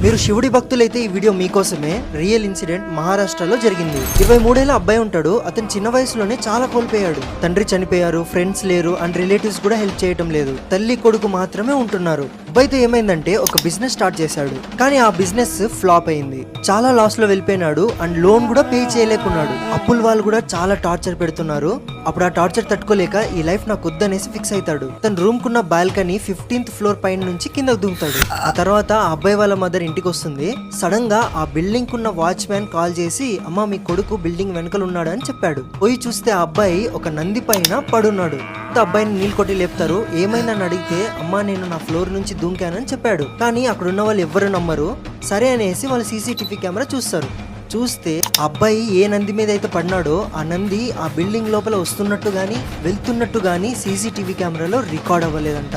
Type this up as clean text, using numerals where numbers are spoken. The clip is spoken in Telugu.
మీరు శివుడి భక్తులైతే ఈ వీడియో మీకోసమే. రియల్ ఇన్సిడెంట్ మహారాష్ట్రలో జరిగింది. 23 ఏళ్ల అబ్బాయి ఉంటాడు. అతను చిన్న వయసులోనే చాలా కోల్పోయాడు. తండ్రి చనిపోయారు, ఫ్రెండ్స్ లేరు అండ్ రిలేటివ్స్ కూడా హెల్ప్ చేయటం లేదు. తల్లి కొడుకు మాత్రమే ఉంటున్నారు. అబ్బాయితో ఏమైందంటే ఒక బిజినెస్ స్టార్ట్ చేశాడు. కానీ ఆ బిజినెస్ ఫ్లాప్ అయింది. చాలా లాస్ లో వెళ్ళిపోయినాడు అండ్ లోన్ కూడా పే చేయలేకున్నాడు. అప్పుల వాళ్ళు కూడా చాలా టార్చర్ పెడుతున్నారు. అప్పుడు ఆ టార్చర్ తట్టుకోలేక ఈ లైఫ్ నాకు వద్దనేసి ఫిక్స్ అవుతాడు. తన రూమ్ కున్న బాల్కనీ 15th ఫ్లోర్ పైన నుంచి కిందకు దిగుతాడు. ఆ తర్వాత ఆ అబ్బాయి వాళ్ళ మదర్ ఇంటికి వస్తుంది. సడన్ గా ఆ బిల్డింగ్ కున్న వాచ్మ్యాన్ కాల్ చేసి, అమ్మ మీ కొడుకు బిల్డింగ్ వెనకలు ఉన్నాడు అని చెప్పాడు. పోయి చూస్తే ఆ అబ్బాయి ఒక నంది పైన పడున్నాడు. అబ్బాయిని నీళ్ళు కొట్టి లేపుతారు. ఏమైందని అడిగితే, అమ్మా నేను నా ఫ్లోర్ నుంచి దూకానని చెప్పాడు. కానీ అక్కడ ఉన్న వాళ్ళు ఎవ్వరు నమ్మరు. సరే అనేసి వాళ్ళు సీసీటీవీ కెమెరా చూస్తారు. చూస్తే అబ్బాయి ఏ నంది మీద అయితే పడినాడో ఆ నంది ఆ బిల్డింగ్ లోపల వస్తున్నట్టు గానీ వెళ్తున్నట్టు గానీ సీసీటీవీ కెమెరాలో రికార్డ్ అవ్వలేదంట.